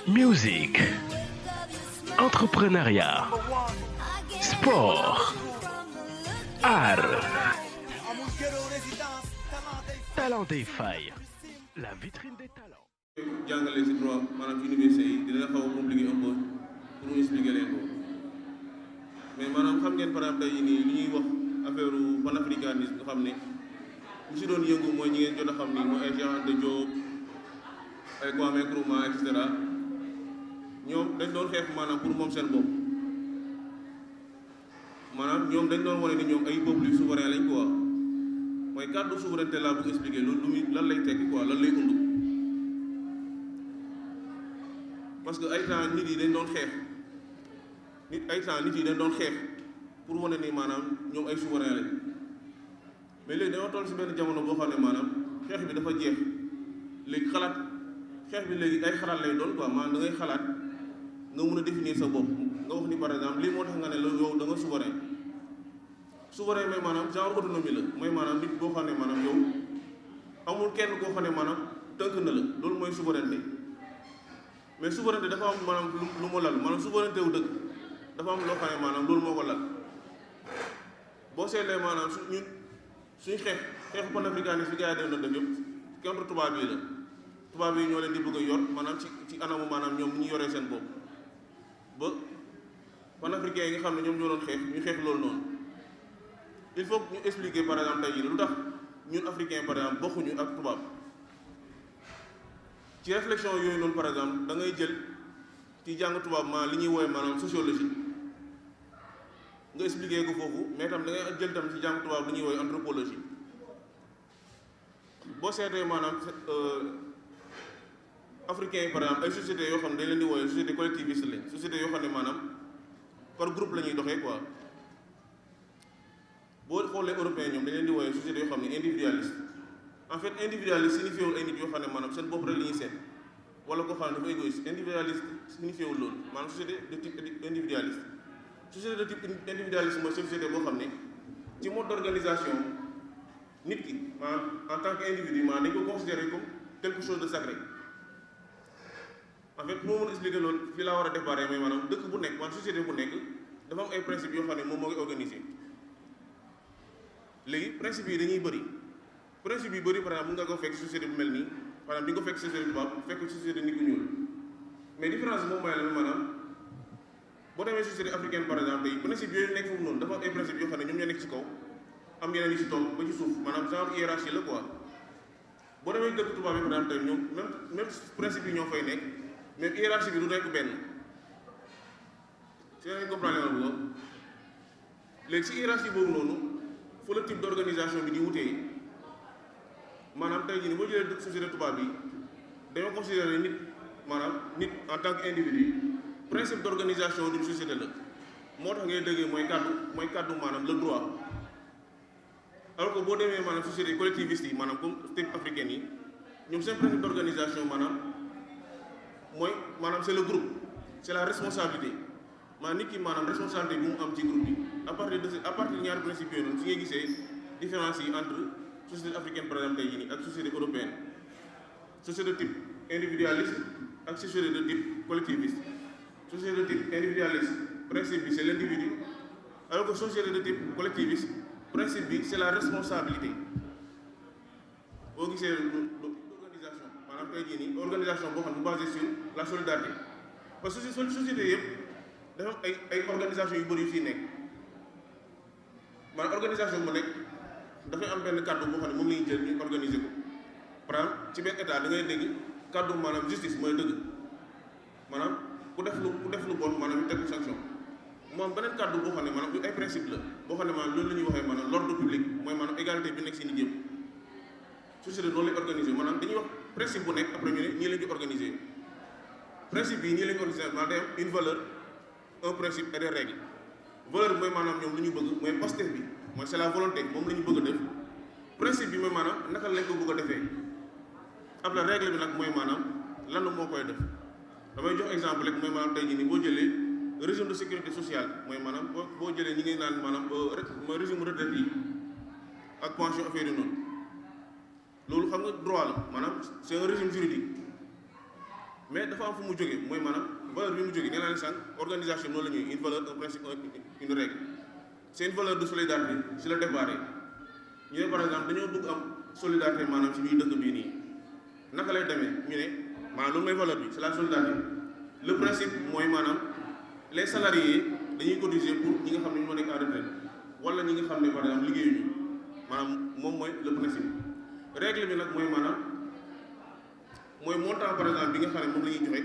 Musique, entrepreneuriat, sport, art, talent des failles, la vitrine des talents. jàngale ci droit maanaam ci université yi dina xaw a compliqué un peu pour mu expliquer leen ko mais maanaam xam ngeen par exemple tey nii li ñuy wax affaire panafricanisme nga xam ne ñu si doon yëngu mooy ñi ngeen jot a xam ni mooy ay Cheikh Anta Diop ay Kwame Nkrumah et cetera ñoom dañ doon xeex maanaam pour moom seen bopp maanaam ñoom dañ doon wane ni ñoom ay peuple yu souverain lañ quoi mooy kàddu souveraineté laa bëgg expliquer loolu lu muy lan lay tekki quoi lan lay undu parce que ay temps nit yi dañ doon xeex nit yi dañ doon xeex pour wane ni maanaam ñoom ay souverain lañ mais léegi dañoo toll si benn jamono boo xam ne maanaam xeex bi dafa jeex léegi xeex bi léegi ay xalaat lay doon quoi maanaam da ngay xalaat nga mun a définir sa bopp nga wax ni par exemple lii moo tax nga ne la yow da nga souverain mooy maanaam genre autonomie la mooy maanaam nit boo xam ne maanaam yow amul kenn koo xam ne maanaam tënk na la loolu mooy souveraineté mais souveraineté dafa am maanaam lu mu lal maanaam souveraineté wu dëkk dafa am loo xam ne maanaam loolu moo ko lal boo seetlee maanaam suñu xeexu panafricanisme fi gars yi doon def yëpp contre tubaab yi la tubaab yi ñoo leen di bëgg a yor maanaam ci anamu maanaam ñoom ñu yoree seen bopp ba panafricains yi nga xam ne ñoom ñoo doon xeex ñu xeex loolu noonu il faut ñu expliquer par exemple tey jii lu tax ñun africains par exemple bokkuñu ak tubaab ci réflexion yooyu noonu par exemple da ngay jël ci jàng tubaab ma li ñuy woowee maanaam sociologie nga expliquer ko foofu mais tam da ngay jël tam ci jàng tubaab li ñuy woowee anthropologie boo seetee maanaam africains yi par exemple ay sociétés yoo xam ne dañ leen di woowee société collectiviste lañ sociétés yoo xam ne maanaam par groupe la ñuy doxee quoi boo xoolee européens ñoom dañ leen di woowee sociétés yoo xam ne individualiste en fait individualiste signifié wul ay nit yoo xam ne maanaam seen bopp rek la ñuy seet wala koo xam ne dafa égoïste individualiste signifié wul loolu maanaam société de type individualiste société de type individualiste mooy société boo xam ne ci mode d'organisation nit ki maanaam en tant qu'individu maanaam dañ ko considéré comme quelque chose de sacré en fait moo mën a expliquer loolu fii laa war a déparé mooy maanaam dëkk bu nekk maanaam société bu nekk dafa am ay principes yoo xam ne moom moo koy organisé léegi principes yi dañuy bëri principe yu bëri par exemple mun nga ko fekk société bu mel nii par exemple di nga ko fekk société tubaab fekk société nit ku ñuul mais différence bi moom mooy la maanaam boo demee société africaine par exemple tey principe yooyu nekk foofu noonu dafa am ay principes yoo xam ne ñoom ñoo nekk ci kaw am yeneen yi ci toog ba ci suuf maanaam genre hiérarchie la quoi boo demee dëkk tubaab yi par exemple tey ñoom même principe yi ñoo fay nekk même hiérarchie bi du nekk benn si ngeen comprendre leen bu léegi si hiérarchie boobu noonu fu la type d'organisation bi di wutee maanaam tey jii nii boo jëlee société tubaab bi dañoo considéré nit maanaam nit en tant qu'individu principe d'organisation d'une société la moo tax ngay déggee mooy kàddu maanaam le droit alors que boo demee maanaam société collectiviste yi maanaam comme type africaine yi ñoom seen principe d'organisation maanaam c'est le groupe c'est la responsabilité maanaam nit ki maanaam responsabilité bi mu am ci groupe bi à partir de ñaari principes yooyu noonu si ngay gisee différence yi entre société africaine par exemple tey jii nii ak société européenne société de type individualiste ak société de type collectiviste société de type individualiste principe bi c'est l'individu alors que société de type collectiviste principe bi c'est la responsabilité boo gisee l'organisation maanaam tey jii nii organisation boo xam ne basée sur la solidarité parce que société yëpp dafa am ay organisation yu bëri yu fii nekk maanaam organisation bu nekk dafay am benn kàddu boo xam ne moom la ñuy jël ñu organiser ko par exemple ci benn état da ngay dégg kàddu maanaam justice mooy dëgg maanaam ku def lu bon maanaam ñu teg sanction moom beneen kàddu boo xam ne maanaam ay principe la boo xam ne maanaam loolu la ñuy waxee maanaam l'ordre public mooy maanaam égalité bi nekk si nit yëpp société noonu lay organiser maanaam dañuy wax principe bu nekk après ñu ne ñii lañ di organiser principe yi ñii lañ organiser maanaam day am une valeur un principe et des règles valeur bi mooy maanaam ñoom lu ñu bëgg mooy Pastef bi mooy c'est la volonté moom la ñu bëgg a def principe bi mooy maanaam naka lañ ko bëgg a defee après règle bi nag mooy maanaam lan moo koy def damay jox exemple rek mooy maanaam tey jii nii boo jëlee régime de sécurité sociale mooy maanaam boo jëlee ñi ngi naan maanaam mooy régime retraite yi ak pension affaire yi noonu loolu xam nga droit la maanaam c'est un régime juridique mais dafa am fu mu jógee mooy maanaam valeur bi mu jógee nee naa leen sànq organisation noonu la ñuy une valeur un principe une règle c'est une valeur de solidarité si la déparé ñu ne par exemple dañoo bëgg am solidarité maanaam si biir dëkk bii nii naka lay demee ñu ne maanaam loolu mooy valeur bi c'est la solidarité le principe mooy maanaam les salariés dañuy cotiser pour ñi nga xam ne ñoo nekk en retraite wala ñi nga xam ne par exemple liggéeyuñu maanaam moom mooy le principe règle bi nag mooy maanaam mooy montant par exemple bi nga xam ne moom la ñuy joxe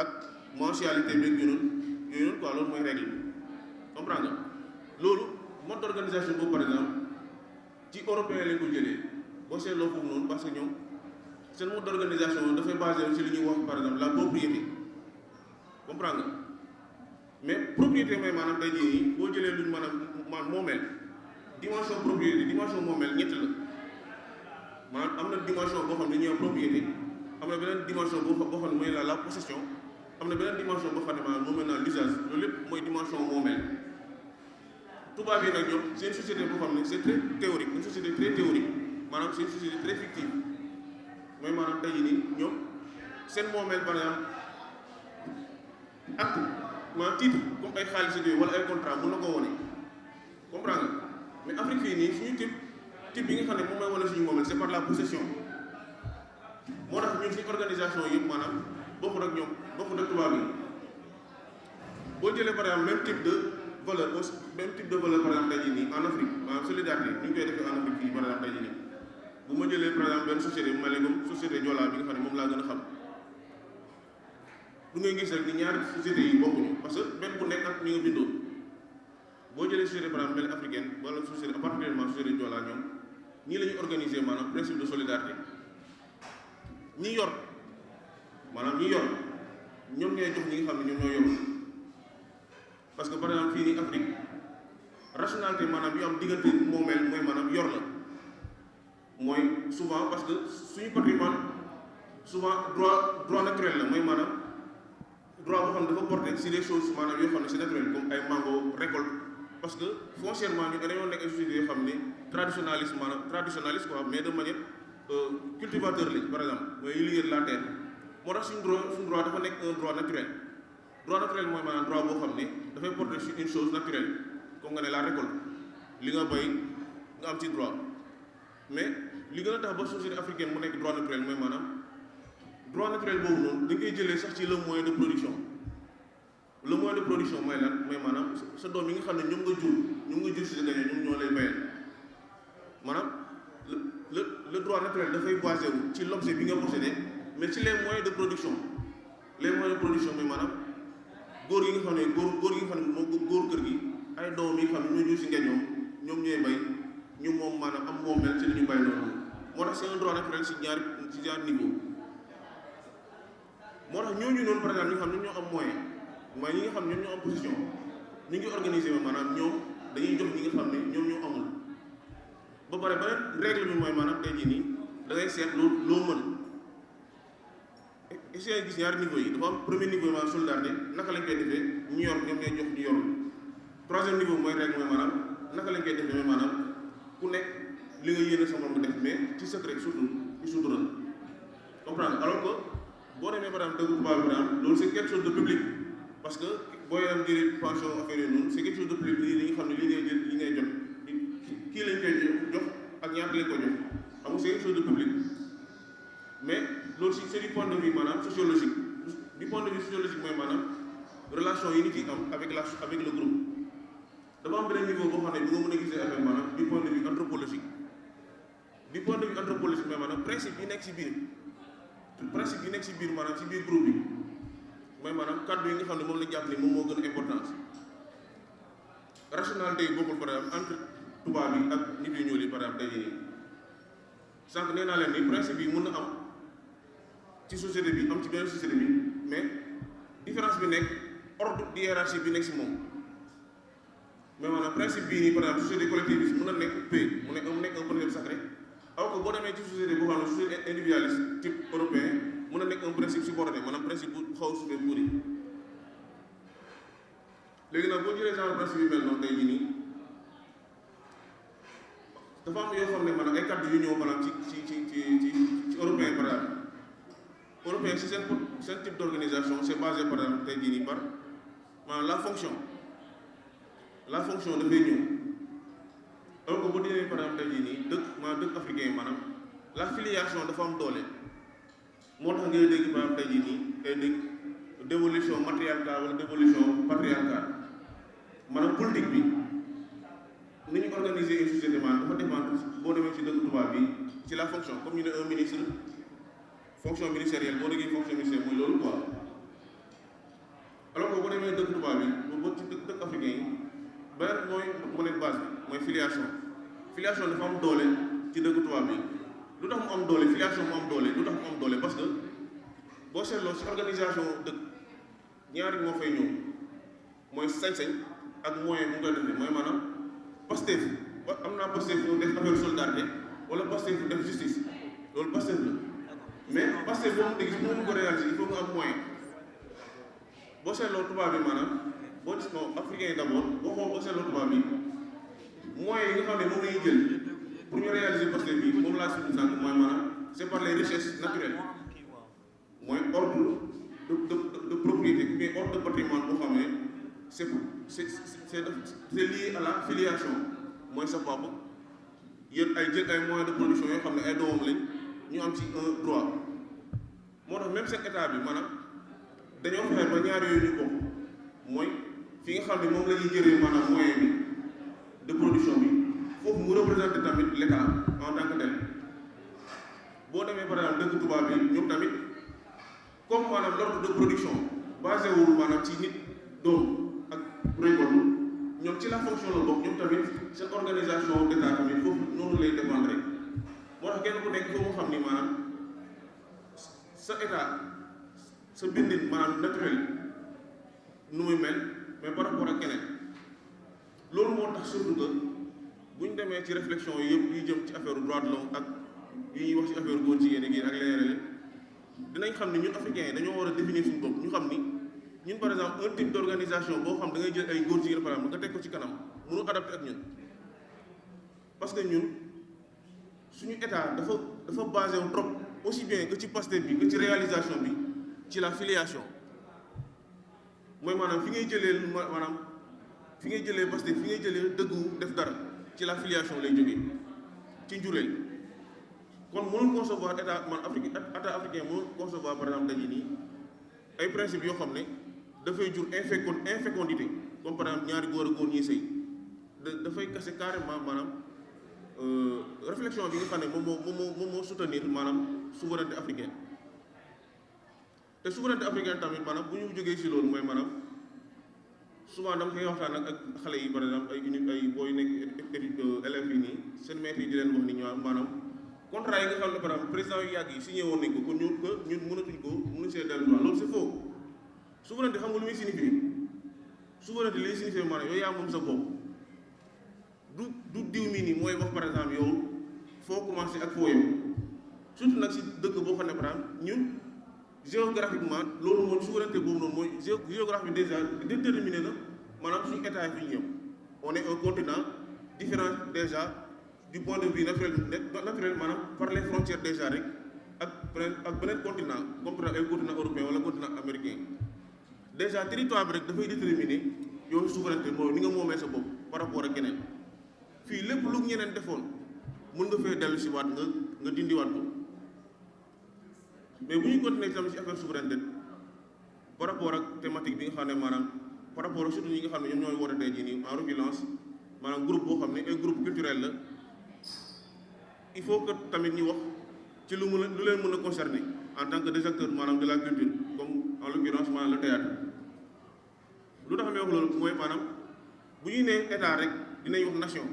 ak mensualité beeg yooyu noonu quoi loolu mooy règle bi comprendre nga loolu mode d'organisation boobu par exemple ci européen lañ ko jëlee boo seetloo foofu noonu parce que ñoom seen mode d'organisation dafay basé ci li ñuy wax par exemple la propriété comprendre nga mais propriété mooy maanaam tey jii nii boo jëlee luñ maanaam moomeel dimension propriété dimension moomeel ñett la maanaam am na dimension boo xam ne ñuy wax propriété am na beneen dimension boo xam ne mooy la possession am na beneen dimension boo xam ne maanaam moom maintenant l'usage loolu lépp mooy dimension moomeel tubaab yi nag ñoom c'est une société boo xam ne c'est très théorique une société très théorique maanaam c'est une société très fictive mooy maanaam tey jii nii ñoom seen moomeel par exemple ak maanaam titre comme ay xaalis yooyu wala ay contrat mën na koo wane comprendre nga mais Afrique fii nii suñu type bi nga xam ne moom mooy wane suñu moomeel c'est par la possession moo tax ñun suñu organisation yëpp maanaam bokkul ak ñoom bokkul ak tubaab yi boo jëlee par exemple même type de valeur par exemple tey jii nii en Afrique maanaam solidarité ñu ngi koy defee en Afrique fii par exemple tey jii nii bu ma jëlee par exemple benn société bu mel ne comme société Joola bi nga xam ne moom laa gën a xam du ngay gis rek ni ñaari sociétés yi bokkuñu parce que benn bu nekk ak ñu nga bindoo boo jëlee société par exemple mel africaine wala société particulièrement société Joola ñoom ñii la ñuy organiser maanaam principe de solidarité ñi yor maanaam ñi yor ñoom ñooy jox ñi nga xam ne ñoom ñoo yor parce que par exemple fii nii Afrique rationalité maanaam yu am diggante moomeel mooy maanaam yor la mooy souvent parce que suñu patrimoine souvent droit naturel la mooy maanaam droit boo xam ne dafa porté si des choses maanaam yoo xam ne c'est naturel comme ay mango récolte parce que foncièrement ñu dañoo nekk ay sociétés yoo xam ne traditionnaliste quoi mais de manière cultivateur lañ par exemple mooy yu liggéey la terre moo tax suñu droit dafa nekk un droit naturel mooy maanaam droit boo xam ne dafay porter sur une chose naturelle comme nga ne la récolte li nga bay nga am ci droit mais li gën a tax ba société africaine mu nekk droit naturel mooy maanaam droit naturel boobu noonu dañ koy jëlee sax ci le moyen de production mooy lan mooy maanaam sa doom yi nga xam ne ñoom nga jur si sa gañe ñoom ñoo lay bayal maanaam le droit naturel dafay basé wu ci l'objet bi nga possédé mais ci les moyens de production mooy maanaam góor gi nga xam ne góor kër gi ay doom yi nga xam ne ñoo jur si ngeñoom ñoom ñooy bay ñu moom maanaam am moomeel ci li ñu bay noonu moo tax c'est un droit naturel ci ñaari niveau moo tax ñooñu noonu par exemple ñi nga xam ne ñoo am moyen mooy ñi nga xam ne ñoom ñoo am position ñu ngi organiser maanaam ñoom dañuy jox ñi nga xam ne ñoom ñoo amul ba pare beneen règle bi mooy maanaam tey jii nii da ngay seet loo mën essayé gis ñaari niveau yi dafa am premier niveau maanaam solidarité naka lañ koy defee ñu yor ñoom ñooy jox ñu yor troisième niveau mooy règle mooy maanaam naka lañ koy defee mooy maanaam ku nekk li nga yéene sa morom nga def mais ci secret surtout ci sutural comprendre alors que boo demee par exemple dëgg tubaab bi maanaam loolu c'est quelque chose de public parce que booy am jëlee pension affaire yooyu noonu c'est quelque chose de public li nga xam ne li ngay jël li ngay jot kii lañ koy jox ak ñaata lañ ko jox xam nga c'est quelque chose de public mais loolu c'est du point de vue maanaam sociologique du point de vue sociologique mooy maanaam relation yi nit yi am avec le groupe dafa am beneen niveau boo xam ne bi nga mën a gisee affaire maanaam du point de vue anthropologique mooy maanaam principe yi nekk ci biir maanaam ci biir groupe bi mooy maanaam kàddu yi nga xam ne moom la jàpp ni moom moo gën a importance rationalité yi bokkul par exemple entre tubaab yi ak nit yu ñuul yi par exemple dañuy nii sànq nee naa leen ni principe yi mën na am ci société bi am ci beneen société bi mais différence bi nekk ordre de hiérarchie bi nekk ci moom mais maanaam principe bii nii par exemple société collectiviste mën na nekk paix mu nekk un principe sacré alors que boo demee ci société boo xam ne société individualiste type européen mën na nekk un principe subordonné maanaam principe bu xaw a suufee buuri léegi nag boo jëlee genre principe yu mel noonu tey jii nii dafa am yoo xam ne maanaam ay kàddu yu ñëw maanaam ci européen par exemple européen si seen type d'organisation c'est basé par exemple tey jii nii par maanaam la fonction dafay ñëw alors que bu demee par exemple tey jii nii dëkk africain yi maanaam la filiation dafa am doole moo tax ngay dégg par exemple tey jii nii ngay dégg dévolution matriarcale wala dévolution patriarcale maanaam politique bi ni ñu organiser une société maanaam dafa dépendre boo demee ci dëkk tubaab bi ci la fonction comme ñu ne un ministre fonction ministérielle boo déggee fonction ministérielle mooy loolu quoi alors que boo demee dëkk tubaab bi boo ci dëkk africain yi beneen mooy monnaie base bi mooy filiation dafa am doole ci dëkk tubaab bi lu tax mu am doole filiation mu am doole lu tax mu am doole parce que boo seetloo ci organisation dëkk ñaari moo fay ñëw mooy sañ-sañ ak moyen bu nga koy defee mooy maanaam Pastef am naa Pastef ñu def affaire solidarité wala Pastef def justice loolu Pastef la mais Pastef boo mu dégg si mënu ko réaliser il faut nga am moyen boo seetloo tubaab bi maanaam boo gis non africain yi d'abord boo seetloo tubaab bi moyens yi nga xam ne moom lañuy jël pour ñu réaliser Pastef bi moom laa suñu sànq mooy maanaam c'est par les richesses naturelles mooy ordre de propriété mais ordre de patrimoine boo xam ne c'est lié à la filiation mooy sa papa yéen ay jël ay moyens de production yoo xam ne ay doomam lañ ñu am ci un droit moo tax même seen état bi maanaam dañoo fexe ba ñaar yooyu ñu bokk mooy fi nga xam ne moom la ñuy jëlee maanaam moyen bi de production bi foofu mu représenter tamit l'état en tant que tel boo demee par exemple dëkk tubaab bi ñoom tamit comme maanaam l'ordre de production basé wul maanaam ci nit doom ak récolte ñoom ci la fonction la bokk ñoom tamit seen organisation d'état tamit foofu noonu lay dépendre rek moo tax kenn ku nekk foofu xam ni maanaam sa état sa bindin maanaam naturel nu muy mel mais par rapport ak keneen loolu moo tax surtout que bu ñu demee ci réflexion yi yëpp yu jëm ci affaire droit de l'homme ak yu ñuy wax ci affaire góor jigéen ak leneen dinañ xam ni ñun africains yi dañoo war a définir suñu bopp ñu xam ni ñun par exemple un type d'organisation boo xam da ngay jël ay góor jigéen par exemple nga teg ko ci kanam mënu adapté ak ñun parce que ñun suñu état dafa basé wu trop aussi bien que ci Pastef bi que ci réalisation bi ci la filiation mooy maanaam fi ngay jëlee maanaam fi ngay jëlee Pastef fi ngay jëlee dëggu def dara ci la filiation lay jógee ci njureel kon mënul concevoir état africain mënul concevoir par exemple dañuy nii ay principes yoo xam ne dafay jur infécondité comme par exemple ñaari góor a góor ñuy sëy dafay casser carrément maanaam réflexion bi nga xam ne moom moo soutenir maanaam souveraineté africaine te souveraineté africaine tamit maanaam bu ñu jógee si loolu mooy maanaam souvent dama koy waxtaan ak xale yi par exemple ay booy nekk élèves yi nii seen maître yi di leen wax ni ñoo maanaam contrat yi nga xam ne par exemple président yu yàgg yi signé woon nañ ko kon ñun mënatuñ ko mënuñ see dellu loolu c'est faux souveraineté xam nga lu muy signifier souveraineté li signifier maanaam yow yaa moom sa bopp du diw mii nii mooy wax par exemple yow foo commencé ak foo yow surtout nag si dëkk boo xam ne par exemple ñun géographiquement loolu mooy souveraineté boobu noonu mooy géographie déjà déterminé na maanaam suñu état yi fi ñu ñëw on est un continent différent déjà du point de vue naturel maanaam par les frontières déjà rek ak beneen continent comme par exemple ay continent européen wala continent américain déjà territoire bi rek dafay déterminer yow souveraineté mooy ni nga moomee sa bopp par rapport ak keneen fii lépp lu ñeneen defoon mën nga fee dellu si waat nga dindiwaat ko mais bu ñu continuer tamit ci affaire souveraineté par rapport ak thématique bi nga xam ne maanaam par rapport ak surtout ñi nga xam ne ñoom ñooy woote tey jii nii en l'occurrence maanaam groupe boo xam ne ay groupe culturel la il faut que tamit ñu wax ci lu leen mën a concerner en tant que des acteurs maanaam de la culture comme en l'occurrence maanaam le théâtre lu tax may wax loolu mooy maanaam bu ñuy nee état rek dinañ wax nation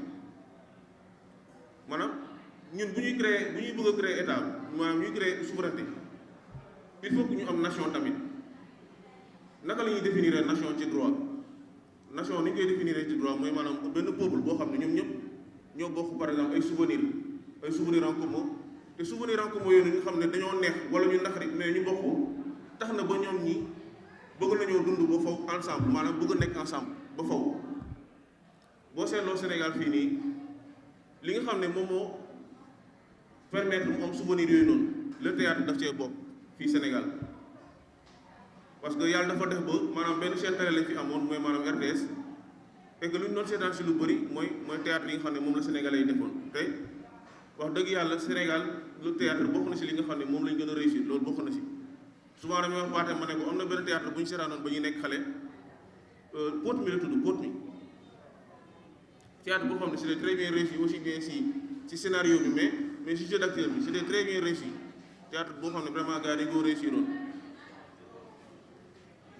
maanaam ñun bu ñuy bëgg a créer état maanaam ñuy créer souveraineté il faut que ñu am nation tamit naka la ñuy définir nation ci droit nation ni ñu koy définir ci droit mooy maanaam benn peuple boo xam ne ñoom ñëpp ñoo bokk par exemple ay souvenirs en commun te souvenirs en commun yooyu nga xam ne dañoo neex wala ñu naqari mais ñu bokk tax na ba ñoom ñi bëgg nañoo dund ba faw ensemble maanaam bëgg nekk ensemble ba faw boo seetloo Sénégal fii nii li nga xam ne moom moo permettre mu am souvenirs yooyu noonu le théâtre daf cee bokk fii Sénégal parce que yàlla dafa def ba maanaam benn chaîne télé lañ fi amoon mooy maanaam RTS et que lu ñu doon seetaan si lu bëri mooy théâtre yi nga xam ne moom la Sénégalais yi defoon tey wax dëgg yàlla Sénégal lu théâtre bokk na si li nga xam ne moom lañ gën a réussir loolu bokk na si souvent damay wax waate ma ne ko am na benn théâtre bu ñu seetaanoon ba ñuy nekk xale Pout mi la tudd Pout mi théâtre boo xam ne c'était très bien réussi aussi bien si scénario bi mais si jeu d'acteur bi c'était très bien réussi théâtre boo xam ne vraiment gars yi dañ koo réussiroon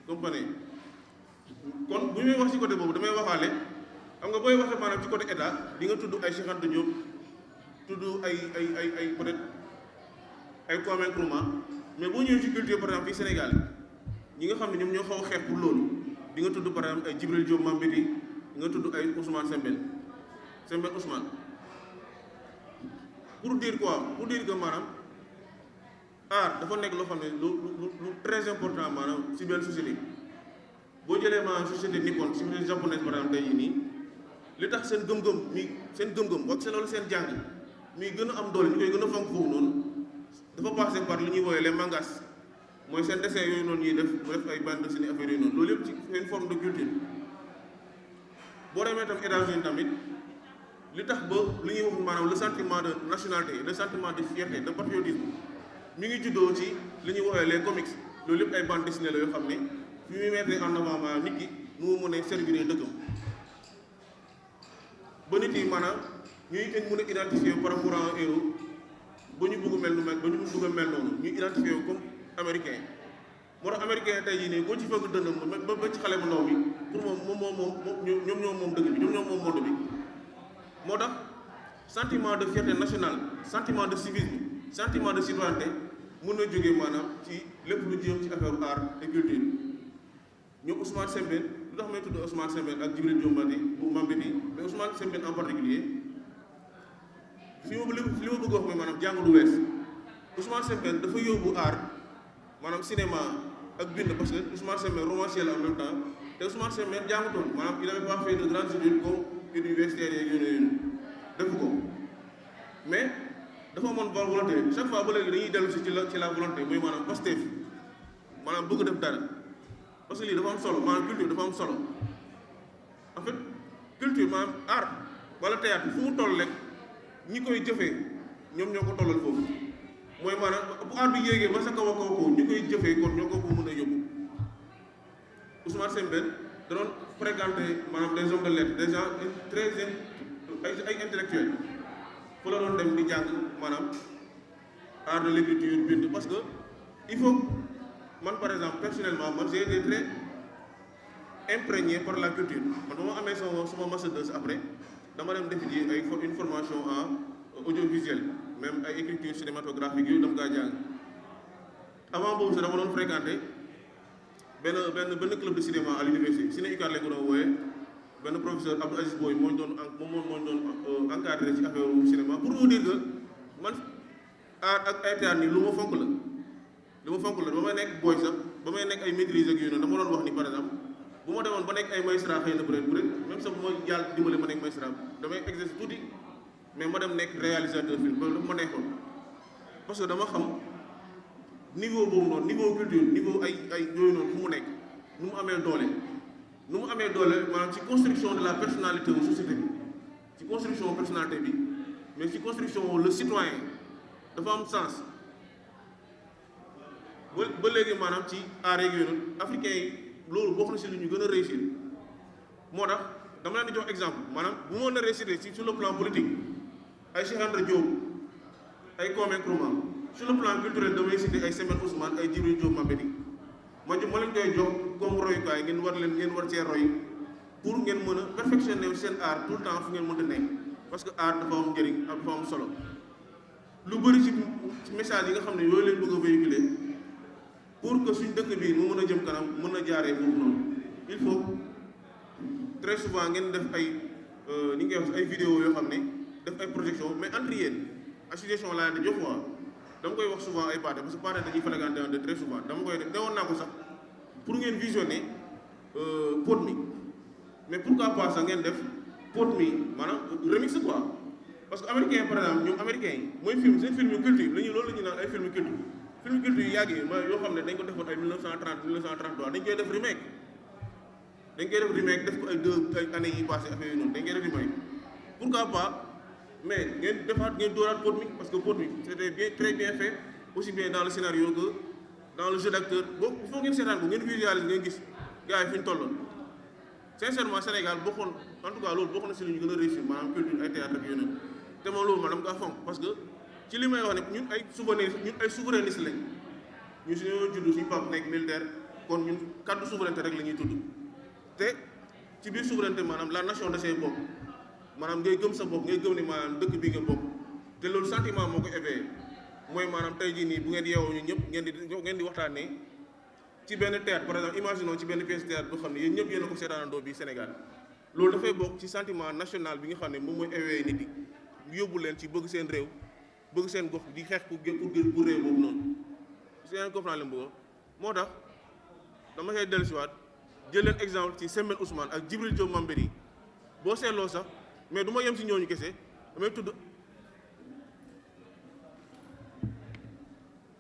compagnie kon bu ñuy wax ci côté boobu damay waxaale xam nga booy waxee maanaam ci côté état di nga tudd ay Cheikh Anta Diop tudd ay peut-être ay Kwame Nkrumah mais boo ñëwee ci culture par exemple fii Sénégal ñi nga xam ne ñoom ñoo xaw a xeex pour loolu di nga tudd par exemple ay Djibril Diop Mambéty di nga tudd ay Ousmane Sembène Ousmane pour dire quoi pour dire que maanaam art dafa nekk loo xam ne lu très important maanaam ci benn société boo jëlee maanaam société nippon société japonaise par exemple tey jii nii li tax seen gëm-gëm ak loolu seen jàng mi gën a am doole ñu koy gën a fonk foofu noonu dafa passé par li ñuy woowee les mangas mooy seen dessin yooyu noonu ñuy def mu def ay bande dessinée affaire yooyu noonu loolu yëpp ci une forme de culture boo demee tam États-Unis tamit li tax ba li ñuy wax maanaam le sentiment de nationalité le sentiment de fierté de patriotisme mi ngi juddoo ci li ñuy woowee les comics loolu yëpp ay bande dessinée la yoo xam ne fi muy mettre en avant maanaam nit ki nu mu mën a servir dëkkam ba nit yi maanaam ñuy mën a identifier par rapport à un héros ba ñu bëgg mel noonu ñuy identifier comme américain moo tax américain tey jii nii boo ci fekk dënnam ba ci xale bu ndaw bi pour moom ñoom moom dëkk bi ñoom ñoom moom monde bi moo tax sentiment de fierté nationale sentiment de civisme sentiment de citoyenneté mën na jógee maanaam ci lépp lu jëm ci affaire art et culture ñoom Ousmane Sembène lu tax may tudd Ousmane Sembène ak Djibril Diop Mambéty mais Ousmane Sembène en particulier li ma bëgg wax mooy maanaam jàng du wees Ousmane Sembène dafa yóbbu art maanaam cinéma ak bind parce que Ousmane Sembène romancier la en même temps te Ousmane Sembène jàngutoon maanaam il avait pas fait de grandes études comme universitaires yeeg yooyu defu ko mais dafa amoon volonté chaque fois ba léegi dañuy dellu si ci la volonté mooy maanaam Pastef maanaam bëgg def dara parce que lii dafa am solo maanaam culture dafa am solo en fait culture maanaam art wala théâtre fu mu toll rek ñi koy jëfee ñoom ñoo ko tollal foofu mooy maanaam bu art bi yéegee ba sa kaw a kaw ñi koy jëfee kon ñoo ko mën a yóbbu Ousmane Sembène da doon fréquenter maanaam des hommes de lettres des gens très ay intellectuels fu la doon dem di jàng maanaam art de l'écriture bind parce que il faut man par exemple personnellement man j'ai été très imprégné par la culture man ba ma amee sama master 2 après dama dem defi ji une formation en audiovisuel même ay écriture cinématographique yooyu dama kaa jàng avant boobu sax dama doon fréquenter benn club de cinéma à l'université Ciné UCAD lañ ko doon wooyee benn professeur Abdou Aziz Boy moo ñu doon encadré ci affaire cinéma pour vous dire que man art ak ay théâtre nii lu ma fonk la ba may nekk booy sax ba may nekk ay maîtrise ak yooyu noonu dama doon wax ni par exemple bu ma demoon ba nekk ay magistrat xëy na peut-être même sax bu ma yàlla dimbale ma nekk magistrat damay exercer tuuti mais ma dem nekk réalisateur film loolu dafa ma nekkoon parce que dama xam niveau boobu noonu niveau culture niveau ay yooyu noonu fu mu nekk nu mu amee doole maanaam ci construction de la personnalité wu société bi ci construction personnalité bi mais ci construction le citoyen dafa am sens ba léegi maanaam ci aar yeeg yooyu noonu africains yi loolu bokk na si lu ñu gën a réussir moo tax dama leen di jox exemple maanaam bu ma naree citer ci sur le plan politique ay Cheikh Anta Diop ay Kwame Nkrumah sur le plan culturel damay citer ay Sembène Ousmane ay Djibril Diop Mambéty ma leen koy jox comme royukaay ngeen war cee roy pour ngeen mën a perfectionner seen art tout le temps fu ngeen mënta nekk parce que art dafa am njëriñ dafa am solo lu bëri ci message yi nga xam ne yooyu leen bëgg a véhiculer pour que suñ dëkk bi mu mën a jëm kanam mën a jaaree foofu noonu il faut très souvent ngeen def ay ni ngay wax ay vidéo yoo xam ne def ay projection mais entre yéen association laa leen di jox waa dama koy wax souvent ay partenaires parce que partenaires dañuy fréquenter de très souvent dama koy def newoon naa ko sax pour ngeen visionner Pout mi mais pourquoi pas sax ngeen def Pout mi maanaam remix quoi parce que américain par exemple ñoom américains yi mooy film seen film culture loolu la ñuy naan ay film culture film culture yu yàggee mooy yoo xam ne dañ ko defoon ay 1930 1933 dañ koy def remake def ko ay ay années yi passé affaire yi noonu dañ koy def remake pourquoi pas mais ngeen defaat ngeen dóoraat pot mi parce que pot mi c'était bien très bien fait aussi bien dans le scénario que dans le jeu d'acteur boobu il faut ngeen seetaan ko ngeen visualiser ngeen gis gars yi fi ñu tolloon sincèrement Sénégal bokkoon en tout cas loolu bokk na si lu ñu gën a réussir maanaam culture ay théâtre ak yeneen te moom loolu man dama kaa fonk parce que ci li may wax ne ñun ay souverainiste lañ ñu suñu judd suñu pap nekk militaire kon ñun kàddu souveraineté rek la ñuy tudd te ci biir souveraineté maanaam la nation de ses bopp maanaam ngay gëm sa bopp ngay gëm ni maanaam dëkk bi nga bopp te loolu sentiment moo ko éveillé mooy maanaam tey jii nii bu ngeen yeewoo ñu ñëpp ngeen di waxtaanee ci benn théâtre par exemple imaginons ci benn pièce théâtre boo xam ne yéen ñëpp yéen a ko seetaanandoo bi Sénégal loolu dafay bokk ci sentiment national bi nga xam ne moom mooy éveillé nit yi yóbbu leen ci bëgg seen réew bëgg seen gox di xeex pour réew boobu noonu si ngeen comprendre leen bëgg moo tax dama koy dellusiwaat jël leen exemple ci Sembène Ousmane ak Djibril Diop Mambéry boo seetloo sax mais du ma yem si ñooñu kese damay tudd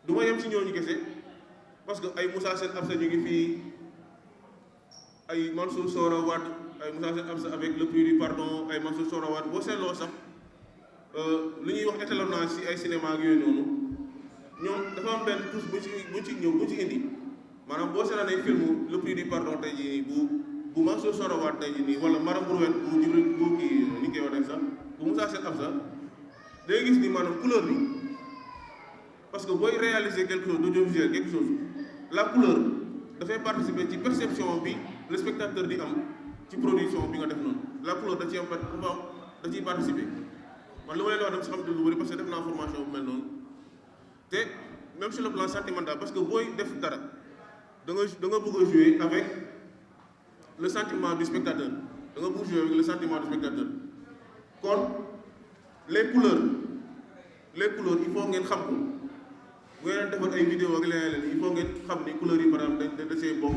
du ma yem si ñooñu kese parce que ay Moussa Sène Absa ñu ngi fii ay Mansour Sora Wade ay Moussa Sène Absa avec le prix du pardon ay Mansour Sora Wade boo seetloo sax li ñuy wax étalonnage si ay cinéma ak yooyu noonu ñoom dafa am benn touche buñ ci indi maanaam boo seetaanee film le prix du pardon tey jii bu Mansour Sora Wade tey jii nii wala Maram Brouwen bu Djibril bu kii ni ñu koy waxee sax bu Moussa Sène Absa day gis ni maanaam couleur bi parce que booy réaliser quelque chose d'audiovisuel quelque chose la couleur dafay participer ci perception bi le spectateur di am ci production bi nga def noonu la couleur da ciy am da ciy participer man lu ma leen wax dama si xam te lu bëri parce que def naa formation bu mel noonu te même sur le plan sentimental parce que booy def dara da nga bëgg a jouer avec le sentiment du spectateur da nga bëgg jouer avec le sentiment du spectateur kon les couleurs il faut ngeen xam ko bu ngeen defoon ay vidéo ak leneen il faut ngeen xam ni couleurs yi par exemple da see bokk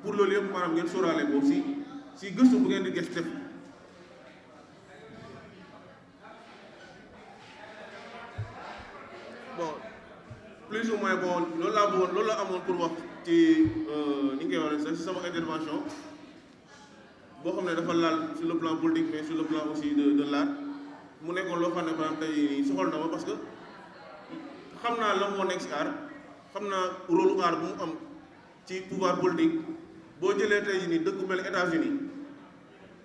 pour loolu yëpp maanaam ngeen sóoraale ko si gëstu bu ngeen di gëstu def bon plus ou moins bon loolu la amoon pour wax ci ni nga koy waxee sax si sama intervention boo xam ne dafa laal sur le plan politique mais sur le plan aussi de l'art mu nekkoon loo xam ne par exemple tey soxal na ma parce que xam naa la moo nekk si art xam naa rôle art bu mu am ci pouvoir politique boo jëlee tey jii nii dëkk mel ni États-Unis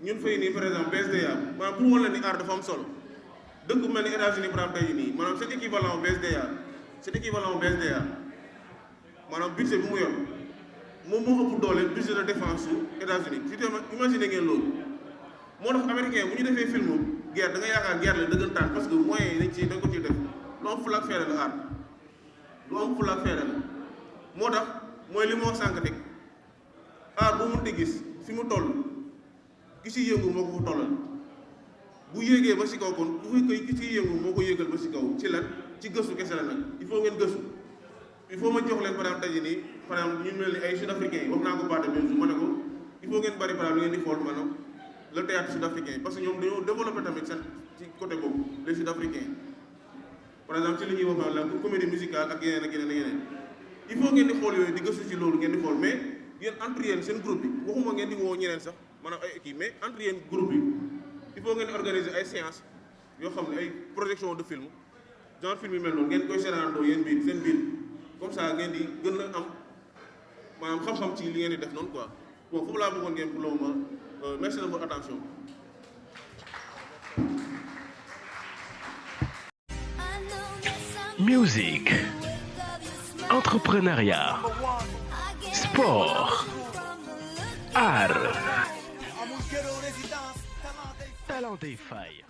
ñun fay nii par exemple BSDA maanaam pour wan la ni art dafa am solo dëkk mel ni États-Unis par exemple tey jii nii maanaam c'est équivalent BSDA maanaam budget bu mu yor moom moo ëpp doole budget de défense su États-Unis si imaginer ngeen loolu moo tax américain bu ñu defee film guerre da nga yaakaar guerre la dëggantaan parce que moyens yi dañ ko ciy def lu am fulaak feere la art lu am fulaak feere la moo tax mooy li moo sànq teg art bu mun di gis fi mu toll ki ci yëngu moo ko fa tollal bu yéegee ba si kaw kon bu koy ki ci yëngu moo ko yéegal ba si kaw ci lan ci gëstu kese la nag il faut ngeen gëstu il faut ma jox leen par exemple tey nii par exemple ñu mel ni ay sud-africains yi wax naa ko baate benn jour ma ne ko il faut ngeen bari par exemple ngeen di xool maanaam le théâtre sud-africain parce que ñoom dañoo développé tamit seen ci côté boobu les sud-africains par exemple ci li ñuy wax la comédie musicale ak yeneen ak yeneen ak yeneen il faut ngeen di xool yooyu di gëstu ci loolu ngeen di xool mais yéen entre yéen seen groupe bi waxuma ngeen di woo ñeneen sax maanaam ay équipe mais entre yéen groupe bi il faut ngeen di organiser ay séances yoo xam ne ay projection de film genre film yi mel noonu ngeen koy seetaanandoo yéen biir seen biir comme ça ngeen di gën a am maanaam xam-xam ci li ngeen di def noonu quoi bon foofu laa bëggoon ngeen pour le moment merci de votre attention. Musique, entrepreneuriat, sport, art, talent des failles.